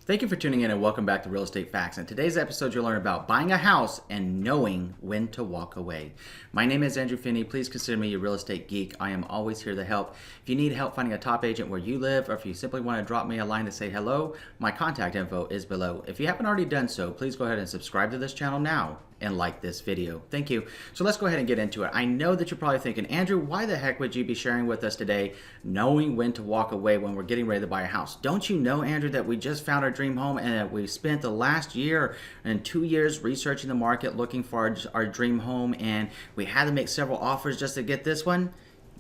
Thank you for tuning in and welcome back to Real Estate Facts. In today's episode, you'll learn about buying a house and knowing when to walk away. My name is Andrew Finney. Please consider me a real estate geek. I am always here to help. If you need help finding a top agent where you live, or if you simply want to drop me a line to say hello, my contact info is below. If you haven't already done so, please go ahead and subscribe to this channel now and like this video. Thank you. So let's go ahead and get into it. I know that you're probably thinking, Andrew, why the heck would you be sharing with us today knowing when to walk away when we're getting ready to buy a house? Don't you know, Andrew, that we just found our dream home and that we spent the last year and 2 years researching the market looking for our dream home, and we had to make several offers just to get this one?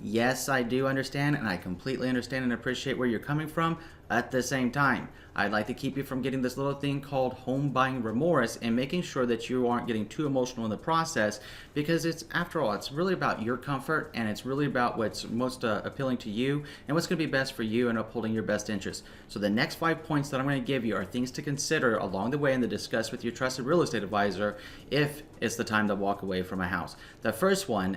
Yes, I do understand, and I completely understand and appreciate where you're coming from. At the same time, I'd like to keep you from getting this little thing called home buying remorse and making sure that you aren't getting too emotional in the process, because it's, after all, it's really about your comfort, and it's really about what's most appealing to you and what's going to be best for you and upholding your best interests. So the next 5 points that I'm going to give you are things to consider along the way and to discuss with your trusted real estate advisor if it's the time to walk away from a house. The first one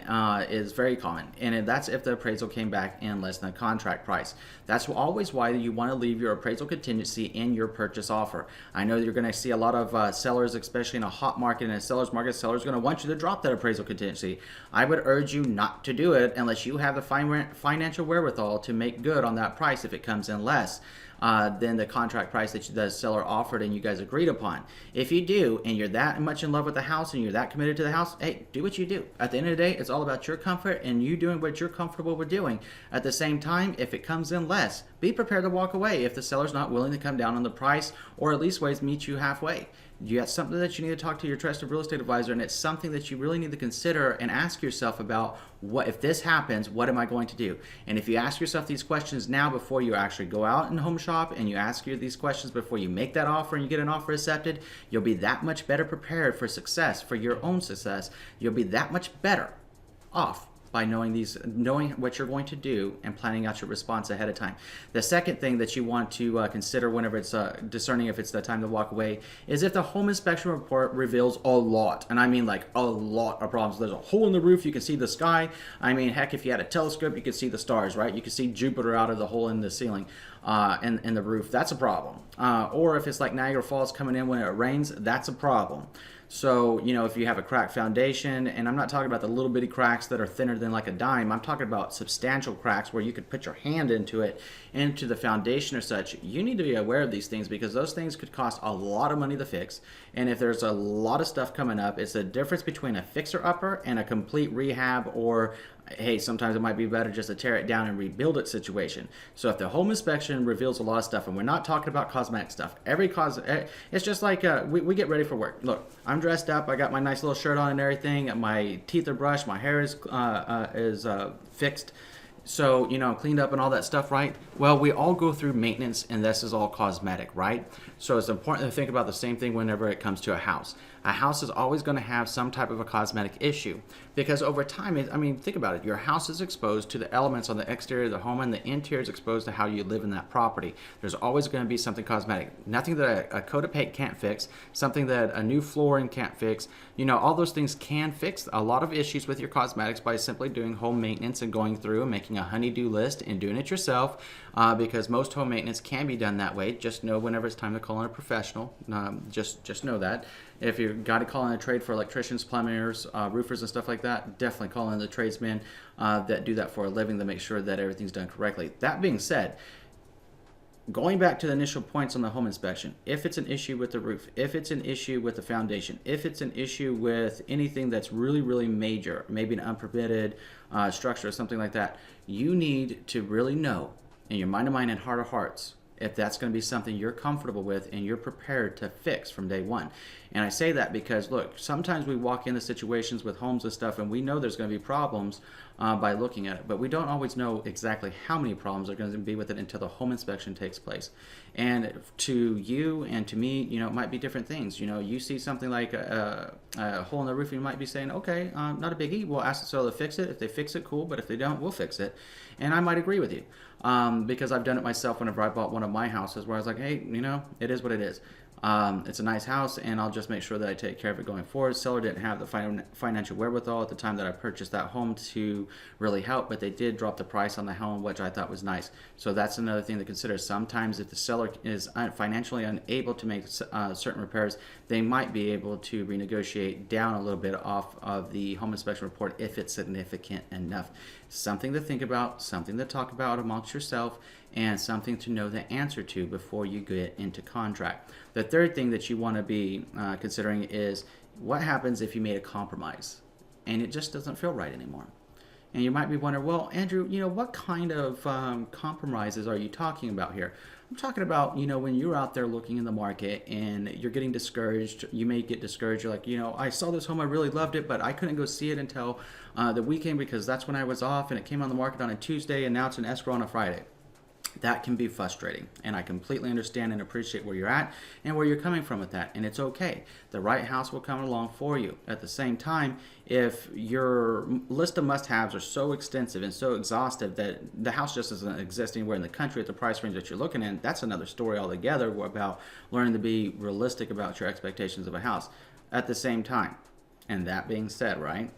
is very common, and that's if the appraisal came back in less than the contract price. That's always why you want to leave your appraisal contingency in your purchase offer. I know you're going to see a lot of sellers, especially in a hot market and a seller's market, sellers are going to want you to drop that appraisal contingency. I would urge you not to do it unless you have the financial wherewithal to make good on that price if it comes in less than the contract price that the seller offered and you guys agreed upon. If you do, and you're that much in love with the house and you're that committed to the house, hey, do what you do. At the end of the day, it's all about your comfort and you doing what you're comfortable with doing. At the same time, if it comes in less, be prepared to walk away if the seller's not willing to come down on the price, or at least ways meet you halfway. You have something that you need to talk to your trusted real estate advisor, and it's something that you really need to consider and ask yourself about, what if this happens, what am I going to do? And if you ask yourself these questions now before you actually go out and home shop, and you ask you these questions before you make that offer and you get an offer accepted, you'll be that much better prepared for success, for your own success. You'll be that much better off by knowing what you're going to do and planning out your response ahead of time. The second thing that you want to consider whenever it's discerning if it's the time to walk away is if the home inspection report reveals a lot, and I mean like a lot of problems. There's a hole in the roof, you can see the sky. I mean, heck, if you had a telescope, you could see the stars, right? You could see Jupiter out of the hole in the ceiling and the roof. That's a problem. Or if it's like Niagara Falls coming in when it rains, that's a problem. So, you know, if you have a cracked foundation, and I'm not talking about the little bitty cracks that are thinner than like a dime, I'm talking about substantial cracks where you could put your hand into the foundation or such, you need to be aware of these things, because those things could cost a lot of money to fix. And if there's a lot of stuff coming up, it's the difference between a fixer-upper and a complete rehab, or hey, sometimes it might be better just to tear it down and rebuild it situation. So if the home inspection reveals a lot of stuff, and we're not talking about cosmetic stuff, it's just like we get ready for work. Look, I'm dressed up, I got my nice little shirt on and everything, my teeth are brushed, my hair is fixed, so, you know, cleaned up and all that stuff, right? Well, we all go through maintenance, and this is all cosmetic, right? So it's important to think about the same thing whenever it comes to a house. A house is always going to have some type of a cosmetic issue, because over time, I mean, think about it. Your house is exposed to the elements on the exterior of the home, and the interior is exposed to how you live in that property. There's always going to be something cosmetic. Nothing that a coat of paint can't fix, something that a new flooring can't fix. You know, all those things can fix a lot of issues with your cosmetics by simply doing home maintenance and going through and making a honey-do list and doing it yourself, because most home maintenance can be done that way. Just know whenever it's time to call in a professional. Just know that. If you've got to call in a trade for electricians, plumbers, roofers, and stuff like that, definitely call in the tradesmen that do that for a living to make sure that everything's done correctly. That being said, going back to the initial points on the home inspection, if it's an issue with the roof, if it's an issue with the foundation, if it's an issue with anything that's really, really major, maybe an unpermitted structure or something like that, you need to really know in your mind of mind and heart of hearts if that's going to be something you're comfortable with and you're prepared to fix from day one. And I say that because, look, sometimes we walk into situations with homes and stuff, and we know there's going to be problems by looking at it, but we don't always know exactly how many problems are going to be with it until the home inspection takes place. And to you and to me, you know, it might be different things. You know, you see something like a hole in the roof, you might be saying, okay, not a biggie, we'll ask the seller to fix it. If they fix it, cool, but if they don't, we'll fix it. And I might agree with you, because I've done it myself whenever I bought one of my houses, where I was like, hey, you know, it is what it is. It's a nice house, and I'll just make sure that I take care of it going forward. Seller didn't have the financial wherewithal at the time that I purchased that home to really help, but they did drop the price on the home, which I thought was nice. So that's another thing to consider. Sometimes if the seller is financially unable to make certain repairs, they might be able to renegotiate down a little bit off of the home inspection report if it's significant enough. Something to think about, something to talk about amongst yourself, and something to know the answer to before you get into contract. The third thing that you want to be considering is what happens if you made a compromise and it just doesn't feel right anymore. And you might be wondering, well, Andrew, what kind of compromises are you talking about here? I'm talking about, when you're out there looking in the market and you're getting discouraged. You may get discouraged. You're like, I saw this home, I really loved it, but I couldn't go see it until the weekend because that's when I was off, and it came on the market on a Tuesday, and now it's in escrow on a Friday. That can be frustrating, and I completely understand and appreciate where you're at and where you're coming from with that, and it's okay. The right house will come along for you. At the same time, if your list of must-haves are so extensive and so exhaustive that the house just doesn't exist anywhere in the country at the price range that you're looking in, that's another story altogether about learning to be realistic about your expectations of a house. At the same time, and that being said, right,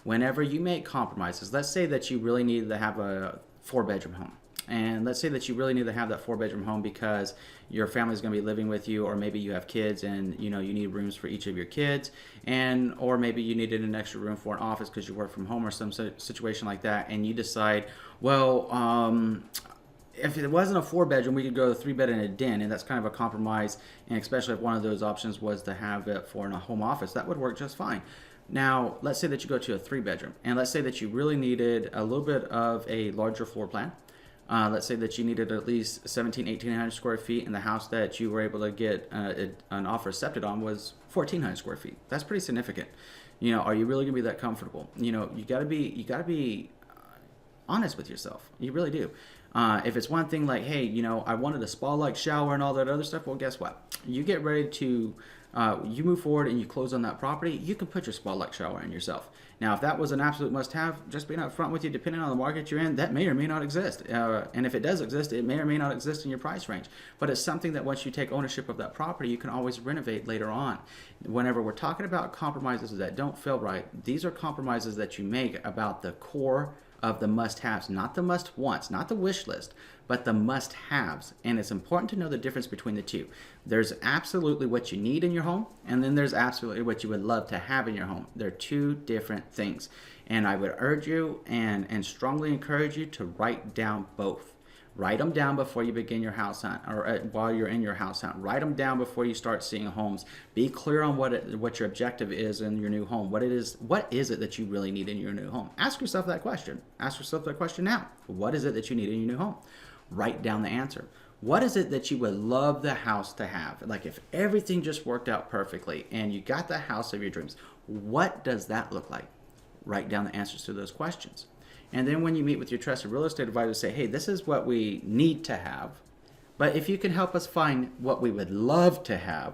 whenever you make compromises, let's say that you really need to have a 4-bedroom home. And let's say that you really need to have that 4-bedroom home because your family is going to be living with you, or maybe you have kids and you need rooms for each of your kids, or maybe you needed an extra room for an office because you work from home or some situation like that, and you decide, well, if it wasn't a 4-bedroom, we could go to 3-bed and a den, and that's kind of a compromise. And especially if one of those options was to have it for a home office, that would work just fine. Now, let's say that you go to a 3-bedroom, and let's say that you really needed a little bit of a larger floor plan. Let's say that you needed at least 1,800 square feet, and the house that you were able to get an offer accepted on was 1,400 square feet. That's pretty significant. Are you really gonna be that comfortable? You gotta be honest with yourself. You really do. If it's one thing like, hey, I wanted a spa-like shower and all that other stuff, well, guess what? You get ready to, you move forward and you close on that property, you can put your spa-like shower in yourself. Now, if that was an absolute must-have, just being upfront with you, depending on the market you're in, that may or may not exist. And if it does exist, it may or may not exist in your price range. But it's something that once you take ownership of that property, you can always renovate later on. Whenever we're talking about compromises that don't feel right, these are compromises that you make about the core of the must-haves, not the must-wants, not the wish list, but the must-haves. And it's important to know the difference between the two. There's absolutely what you need in your home, and then there's absolutely what you would love to have in your home. They're two different things. And I would urge you and strongly encourage you to write down both. Write them down before you begin your house hunt, or while you're in your house hunt. Write them down before you start seeing homes. Be clear on what your objective is in your new home. What is it that you really need in your new home? Ask yourself that question. Ask yourself that question now. What is it that you need in your new home? Write down the answer. What is it that you would love the house to have? Like if everything just worked out perfectly and you got the house of your dreams, what does that look like? Write down the answers to those questions. And then when you meet with your trusted real estate advisor, say, hey, this is what we need to have. But if you can help us find what we would love to have,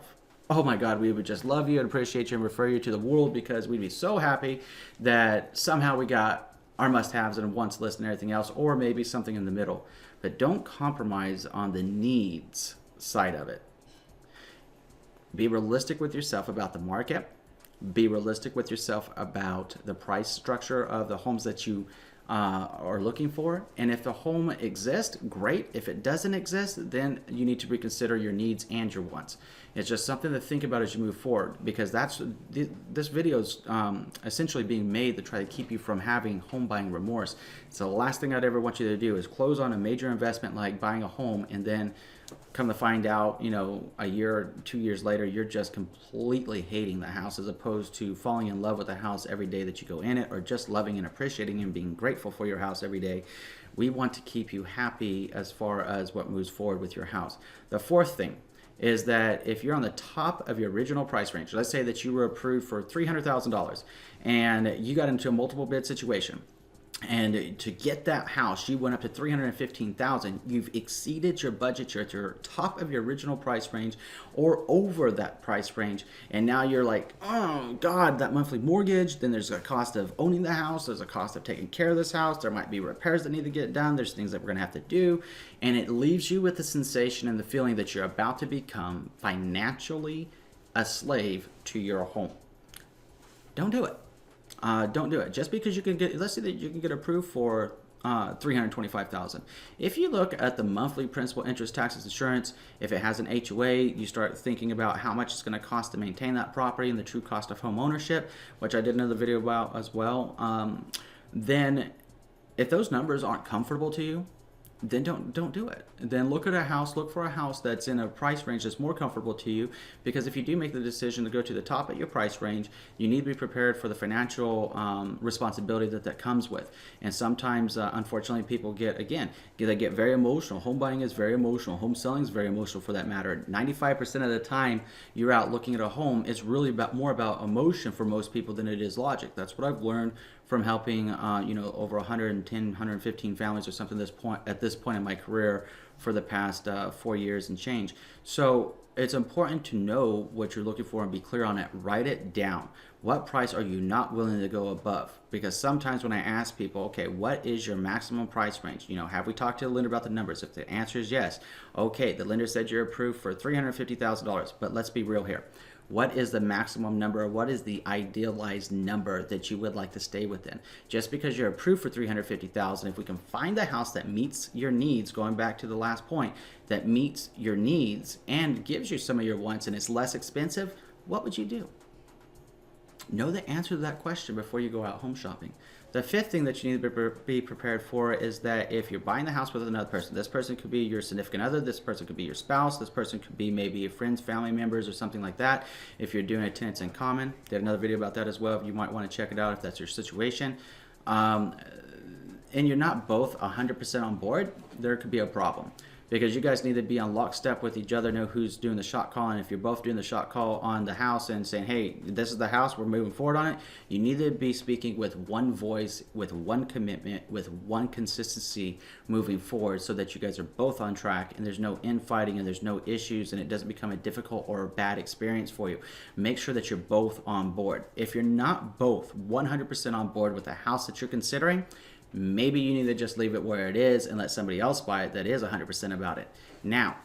oh my God, we would just love you and appreciate you and refer you to the world, because we'd be so happy that somehow we got our must-haves and wants list and everything else, or maybe something in the middle. But don't compromise on the needs side of it. Be realistic with yourself about the market. Be realistic with yourself about the price structure of the homes that you are looking for. And if the home exists, great. If it doesn't exist, then you need to reconsider your needs and your wants. It's just something to think about as you move forward, because this video is essentially being made to try to keep you from having home buying remorse. So the last thing I'd ever want you to do is close on a major investment like buying a home, and then come to find out, a year or 2 years later, you're just completely hating the house, as opposed to falling in love with the house every day that you go in it, or just loving and appreciating and being grateful for your house every day. We want to keep you happy as far as what moves forward with your house. The fourth thing is that if you're on the top of your original price range, let's say that you were approved for $300,000 and you got into a multiple bid situation, And to get that house, you went up to $315,000. You've exceeded your budget. You're at your top of your original price range or over that price range. And now you're like, oh God, that monthly mortgage. Then there's a cost of owning the house. There's a cost of taking care of this house. There might be repairs that need to get done. There's things that we're going to have to do. And it leaves you with the sensation and the feeling that you're about to become financially a slave to your home. Don't do it. Don't do it. Just because you can get, let's say that you can get approved for $325,000. If you look at the monthly principal, interest, taxes, insurance, if it has an HOA, you start thinking about how much it's going to cost to maintain that property and the true cost of home ownership, which I did another video about as well. Then if those numbers aren't comfortable to you, then don't do it. Then look for a house that's in a price range that's more comfortable to you, because if you do make the decision to go to the top of your price range, you need to be prepared for the financial responsibility that comes with. And sometimes, unfortunately, people they get very emotional. Home buying is very emotional. Home selling is very emotional for that matter. 95% of the time you're out looking at a home, it's really more about emotion for most people than it is logic. That's what I've learned from helping over 110, 115 families or something at this point in my career for the past 4 years and change. So it's important to know what you're looking for and be clear on it. Write it down. What price are you not willing to go above? Because sometimes when I ask people, okay, what is your maximum price range? Have we talked to the lender about the numbers? If the answer is yes, okay, the lender said you're approved for $350,000, but let's be real here. What is the maximum number? What is the idealized number that you would like to stay within? Just because you're approved for $350,000, if we can find a house that meets your needs, going back to the last point, that meets your needs and gives you some of your wants and it's less expensive, what would you do? Know the answer to that question before you go out home shopping. The fifth thing that you need to be prepared for is that if you're buying the house with another person, this person could be your significant other, this person could be your spouse, this person could be maybe your friends, family members, or something like that. If you're doing a tenants in common, did another video about that as well. You might want to check it out if that's your situation. And you're not both 100% on board, there could be a problem. Because you guys need to be on lockstep with each other, know who's doing the shot call. And if you're both doing the shot call on the house and saying, hey, this is the house, we're moving forward on it, you need to be speaking with one voice, with one commitment, with one consistency moving forward so that you guys are both on track and there's no infighting and there's no issues and it doesn't become a difficult or a bad experience for you. Make sure that you're both on board. If you're not both 100% on board with the house that you're considering, maybe you need to just leave it where it is and let somebody else buy it that is 100% about it. Now,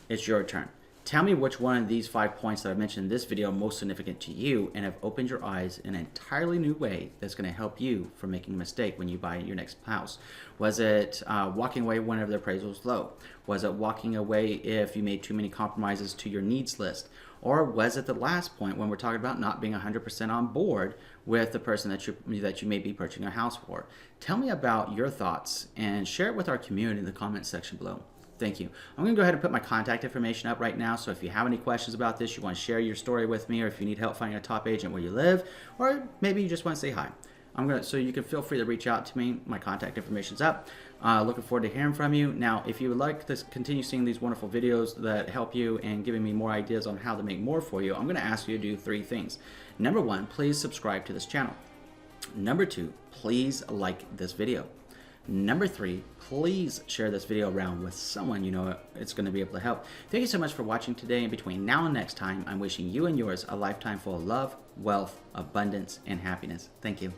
it's your turn. Tell me which one of these 5 points that I mentioned in this video are most significant to you and have opened your eyes in an entirely new way that's going to help you from making a mistake when you buy your next house. Was it walking away whenever the appraisal was low? Was it walking away if you made too many compromises to your needs list? Or was it the last point when we're talking about not being 100% on board with the person that you may be purchasing a house for? Tell me about your thoughts and share it with our community in the comment section below. Thank you. I'm going to go ahead and put my contact information up right now, so if you have any questions about this, you want to share your story with me, or if you need help finding a top agent where you live, or maybe you just want to say hi, so you can feel free to reach out to me. My contact information's up. Looking forward to hearing from you. Now, if you would like to continue seeing these wonderful videos that help you and giving me more ideas on how to make more for you, I'm going to ask you to do 3 things. Number 1, please subscribe to this channel. Number 2, please like this video. Number 3, please share this video around with someone you know it's going to be able to help. Thank you so much for watching today, and between now and next time, I'm wishing you and yours a lifetime full of love, wealth, abundance, and happiness. Thank you.